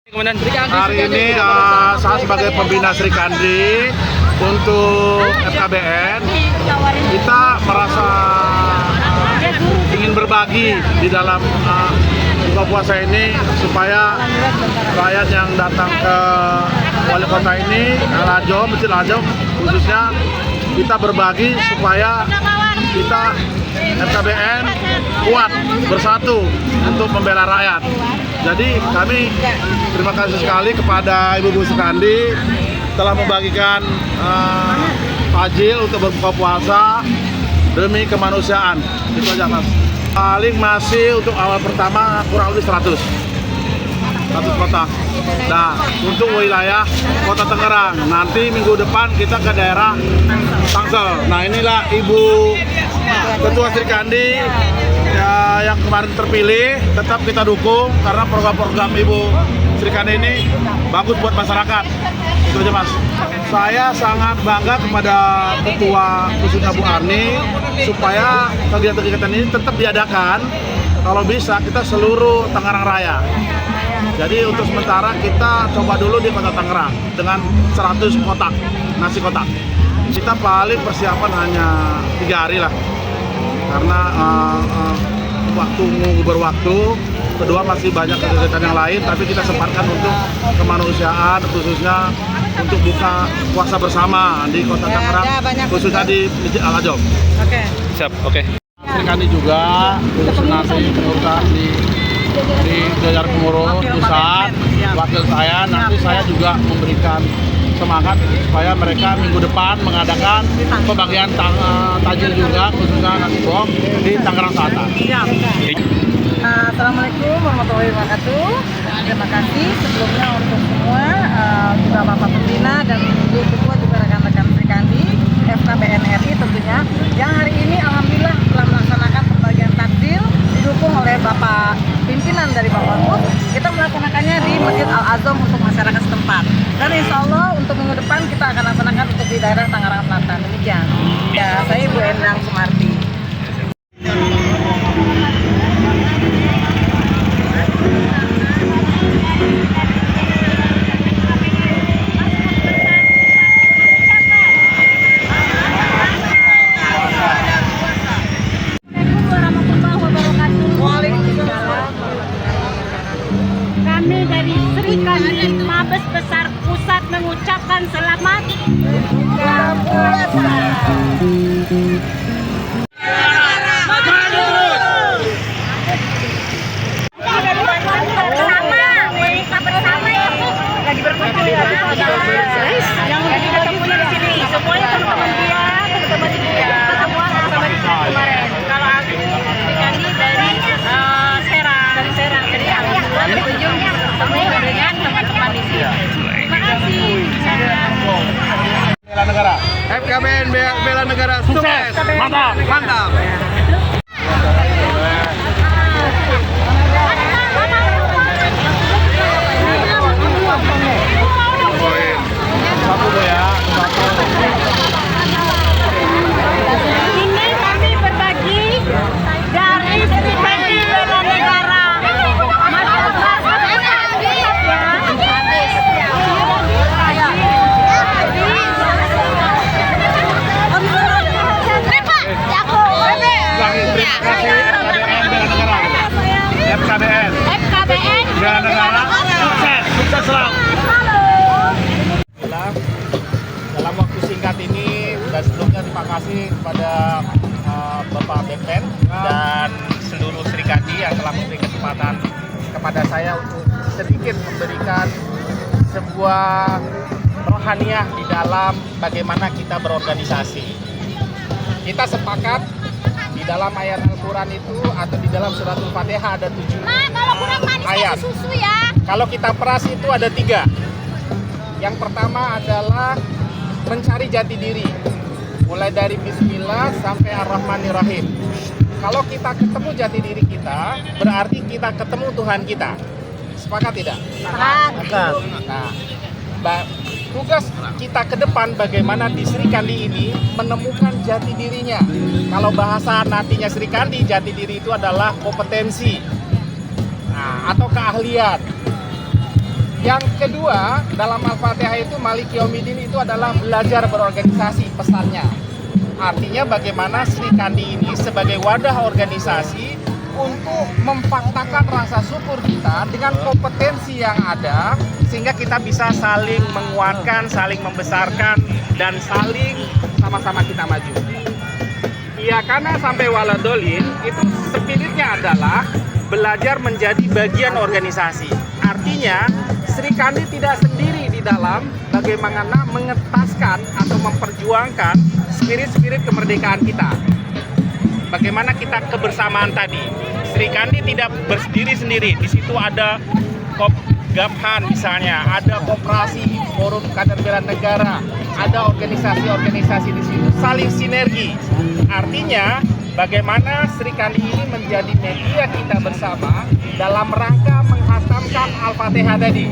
Hari ini saya sebagai pembina Sri Kandi untuk FKBN, kita merasa ingin berbagi di dalam buka puasa ini supaya rakyat yang datang ke wali kota ini, Masjid Al-Azhar khususnya, kita berbagi supaya kita FKBN kuat bersatu untuk membela rakyat. Jadi kami terima kasih sekali kepada Ibu-Ibu Sukandi telah membagikan takjil untuk berbuka puasa demi kemanusiaan. Itu aja, Mas. Paling masih untuk awal pertama kurang lebih 100 kota. Nah, untuk wilayah Kota Tangerang, nanti minggu depan kita ke daerah Tangsel. Nah, inilah Ibu Ketua Sri Kandi ya, yang kemarin terpilih, tetap kita dukung karena program-program Ibu Sri Kandi ini bagus buat masyarakat. Itu aja, Mas. Saya sangat bangga kepada Ketua khususnya Bu Arni supaya kegiatan-kegiatan ini tetap diadakan. Kalau bisa kita seluruh Tangerang Raya. Jadi untuk sementara kita coba dulu di Kota Tangerang dengan 100 kotak, nasi kotak. Kita paling persiapan hanya 3 hari lah, karena waktu berwaktu. Kedua masih banyak kegiatan yang lain, tapi kita sempatkan untuk kemanusiaan, khususnya untuk buka puasa bersama di Kota Tangerang, khususnya di Masjid Al-Azhar. Oke. Siap, oke. Sri Kandi juga nasi pengurusan di Jajar Pengurus Pusat, wakil saya, nanti saya juga memberikan semangat supaya mereka minggu depan mengadakan pembagian takjil juga, khususnya nasi bom di Tangerang Selatan. Assalamualaikum warahmatullahi wabarakatuh. Terima kasih sebelumnya untuk semua, juga Bapak Pembina dan Ibu Ketua, juga rekan-rekan Sri Kandi, FKBN RI tentunya, yang hari ini alhamdulillah telah melaksanakan pembagian takjil didukung oleh Bapak pimpinan dari Bapak Wapus. Kita melaksanakannya di Masjid Al-Azhar untuk masyarakat setempat. Dan insya Allah untuk minggu depan kita akan laksanakan untuk di daerah Tangerang Selatan. Demikian. Ya, saya Ibu Endang Sumarti. Kami dari Sri Kandi Mabes Besar Pusat mengucapkan selamat buka puasa. Bersama ya, Bu. Lagi berkumpul ya. Yang kita tempunya di sini, semuanya teman-teman dia, teman-teman dia, semua sama di sini kemarin. Kalau aku Sri Kandi dari Serang, jadi alhamdulillah berkunjung bertemu dengan teman-teman di sini. Terima kasih. Bela negara. FKBN bela negara sukses. Mantap. Mantap. Satu Bu ya, satu. Ini kami berbagi dari Sri Kandi bela negara. FKBN bela negara sukses selalu. Dalam waktu singkat ini dan sebelumnya terima kasih kepada Bapak Bepten dan seluruh Sri Kandi yang telah memberi kesempatan kepada saya untuk sedikit memberikan sebuah rohaniah di dalam bagaimana kita berorganisasi. Kita sepakat di dalam ayat Al-Quran itu atau di dalam surat Al-Fatihah ada 7 Kalau kurang manis ayat. kasih susu ya. Kalau kita peras itu ada 3. Yang pertama adalah mencari jati diri, mulai dari Bismillah sampai Ar-Rahmanir-Rahim. Kalau kita ketemu jati diri kita, berarti kita ketemu Tuhan kita. Sepakat tidak? Sepakat. Nah, tugas kita ke depan bagaimana di Sri Kandi ini menemukan jati dirinya. Kalau bahasa nantinya Sri Kandi, jati diri itu adalah kompetensi atau keahlian. Yang kedua, dalam Al-Fatihah itu Malik Yaumiddin itu adalah belajar berorganisasi pesannya. Artinya bagaimana Sri Kandi ini sebagai wadah organisasi untuk memfaktakan rasa syukur kita dengan kompetensi yang ada, sehingga kita bisa saling menguatkan, saling membesarkan, dan saling sama-sama kita maju. Ya, karena sampai waladolin itu spiritnya adalah belajar menjadi bagian organisasi. Artinya Sri Kandi tidak sendiri di dalam bagaimana mengetaskan atau memperjuangkan spirit-spirit kemerdekaan kita. Bagaimana kita kebersamaan tadi. Sri Kandi tidak berdiri sendiri. Di situ ada Kopgabhan misalnya, ada koperasi, forum kader bela negara, ada organisasi-organisasi di situ saling sinergi. Artinya bagaimana Sri Kandi ini menjadi media kita bersama dalam rangka menghatamkan Al-Fatihah tadi.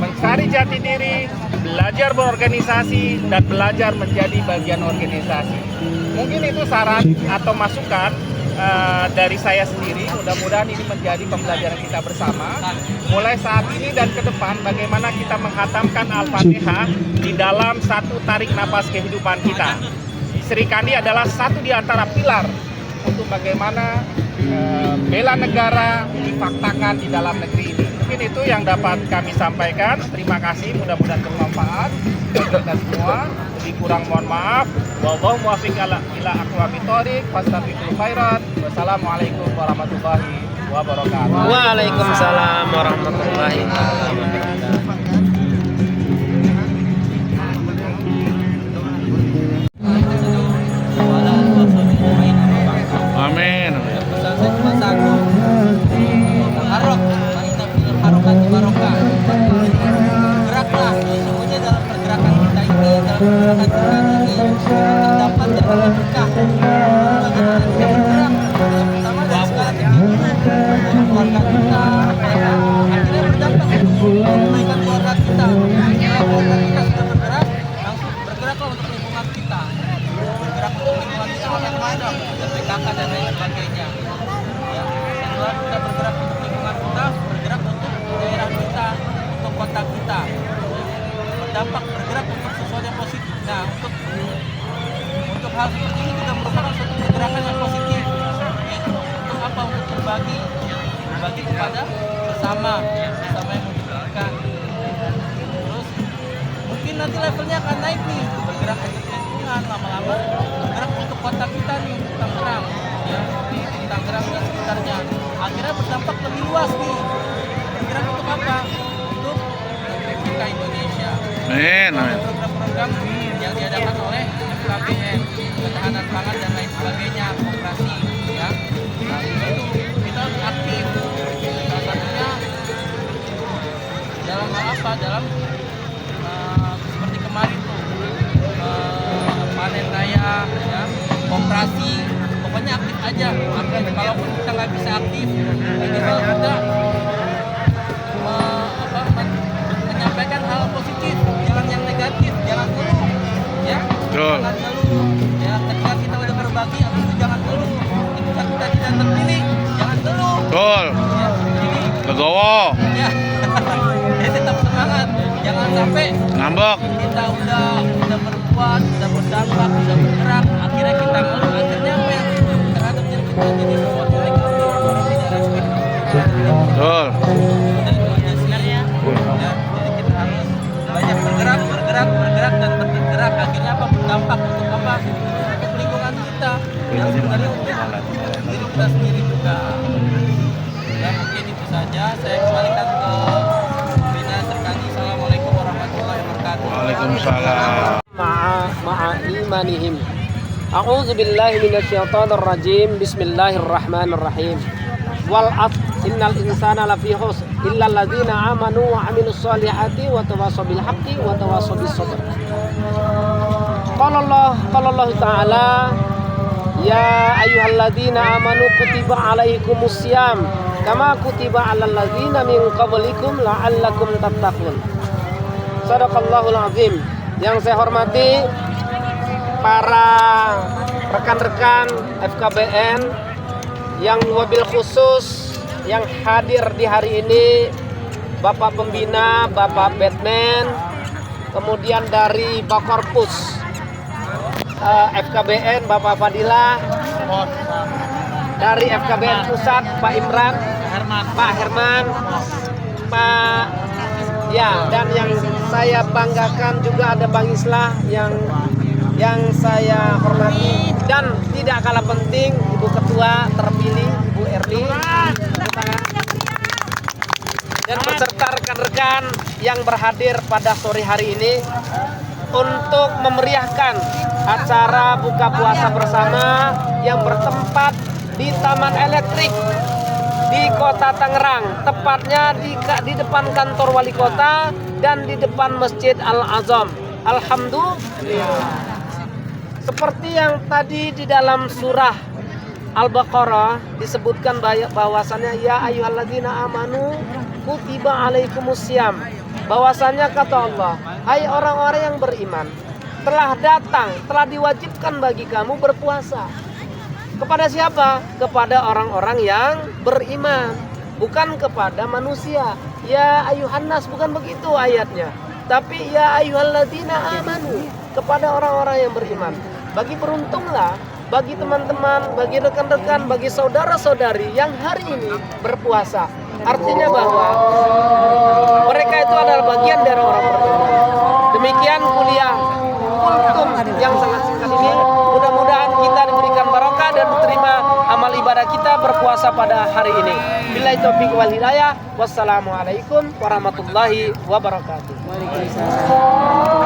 Mencari jati diri, belajar berorganisasi, dan belajar menjadi bagian organisasi. Mungkin itu saran atau masukan dari saya sendiri. Mudah-mudahan ini menjadi pembelajaran kita bersama. Mulai saat ini dan ke depan, bagaimana kita menghatamkan Al-Fatihah di dalam satu tarik napas kehidupan kita. Sri Kandi adalah satu di antara pilar untuk bagaimana bela negara difaktakan di dalam negeri ini. Mungkin itu yang dapat kami sampaikan. Terima kasih, mudah-mudahan bermanfaat bagi kita semua. Lebih kurang mohon maaf. Wallahu muwaffiq ila aqwamit thoriq, fastabiqul khairat. Wassalamualaikum warahmatullahi wabarakatuh. Waalaikumsalam warahmatullahi wabarakatuh. Amin. Pesan saya cuma satu. Harok, kita punya harokati barokah. Bergeraklah, semuanya dalam pergerakan kita ini, dalam pergerakan kita ini, terdapat jalan berkah. Bagaimana kita bergerak bersama dan sekarang ini, keluarga kita, akhirnya berdampak untuk kebaikan keluarga kita. Kalau keluarga kita sudah bergerak, langsung bergeraklah untuk lingkungan kita. Bergerak untuk lingkungan kita macam-macam, ada PKK dan lain sebagainya. Ya, setelah kita bergerak untuk lingkungan kita, bergerak untuk daerah kita, untuk kota kita, berdampak bergerak untuk sesuatu yang positif. Nah, untuk hal seperti ini juga merupakan suatu pergerakan yang positif, yaitu untuk apa? Untuk berbagi kepada sesama yang membutuhkan. Terus mungkin nanti levelnya akan naik nih, bergerak untuk lingkungan, lama-lama bergerak untuk kota kita nih, untuk Tangerang, ya, di Tangerang dan sekitarnya. Akhirnya berdampak lebih luas nih. Bergerak untuk apa? Untuk negeri kita Indonesia. Amin. Program-program yang diadakan oleh FKBN, ketahanan pangan dan lain sebagainya, koperasi, ya. Nah, itu kita harus aktif. Salah satunya dalam hal apa? Dalam seperti kemarin tuh panen raya, ya, koperasi, pokoknya aktif aja. Aktif. Kalaupun kita nggak bisa aktif, minimal kita menyampaikan hal positif, jangan yang negatif, jangan ngeluh, ya. Betul. Jangan ngeluh, ya. Ketika kita udah berbagi, itu jangan ngeluh. Ketika kita tidak terpilih, jangan ngeluh. Betul. Ya, jadi Legowo. ya, tetap semangat, jangan sampai Ngambek. kita udah berbuat, udah berdampak, udah bergerak, akhirnya kita ngeluh, akhirnya apa yang terhadap diri kita jadi sesuatu yang negatif, orang tidak respect. Betul. Dan itu aja sih, ya. Jadi kita harus banyak bergerak dan bergerak, akhirnya apa? Berdampak untuk apa? Untuk lingkungan kita, dan sebenarnya untuk diri kita sendiri juga. Ya, mungkin itu saja. Saya kembalikan ke Bina Sri Kandi. Assalamualaikum warahmatullahi wabarakatuh. Waalaikumsalam. ma'a imanihim. A'udzu billahi minasyaitonir rajim. Bismillahirrahmanirrahim. Wal 'asr innal insana lafi khusr illa alladzina amanu wa 'amilus solihati wa tawassaw bil haqqi wa tawassaw bis sabr. Qala Allah ta'ala ya ayyuhalladzina amanu kutiba 'alaikumus syiyam kama kutiba 'alal ladzina min qablikum la'allakum tattaqun. Shadaqallahul azim. Yang saya hormati para rekan-rekan FKBN yang wabil khusus yang hadir di hari ini Bapak Pembina, Bapak Batman, kemudian dari Bakorpus FKBN, Bapak Fadilah, dari FKBN Pusat, Pak Imran, Pak Herman, Pak ya, dan yang saya banggakan juga ada Bang Islah yang saya hormati, dan tidak kalah penting Ibu Ketua terpilih Ibu Erli, dan beserta rekan-rekan yang berhadir pada sore hari ini untuk memeriahkan acara buka puasa bersama yang bertempat di Taman Elektrik di Kota Tangerang, tepatnya di depan kantor wali kota dan di depan Masjid Al-Azam. Alhamdulillah. Seperti yang tadi di dalam surah Al-Baqarah disebutkan bahwasannya ya ayyuhalladzina amanu kutiba alaikumusiyam, bahwasannya kata Allah, hai orang-orang yang beriman, telah datang, telah diwajibkan bagi kamu berpuasa. Kepada siapa? Kepada orang-orang yang beriman, bukan kepada manusia. Ya ayuhannas, bukan begitu ayatnya, tapi ya ayyuhalladzina amanu, kepada orang-orang yang beriman. Bagi beruntunglah bagi teman-teman, bagi rekan-rekan, bagi saudara-saudari yang hari ini berpuasa. Artinya bahwa mereka itu adalah bagian dari orang beriman. Demikian kuliah kultum yang sangat singkat ini. Mudah-mudahan kita diberikan barokah dan diterima amal ibadah kita berpuasa pada hari ini. Billahi taufiq wal hidayah. Wassalamualaikum warahmatullahi wabarakatuh. Waalaikumsalam.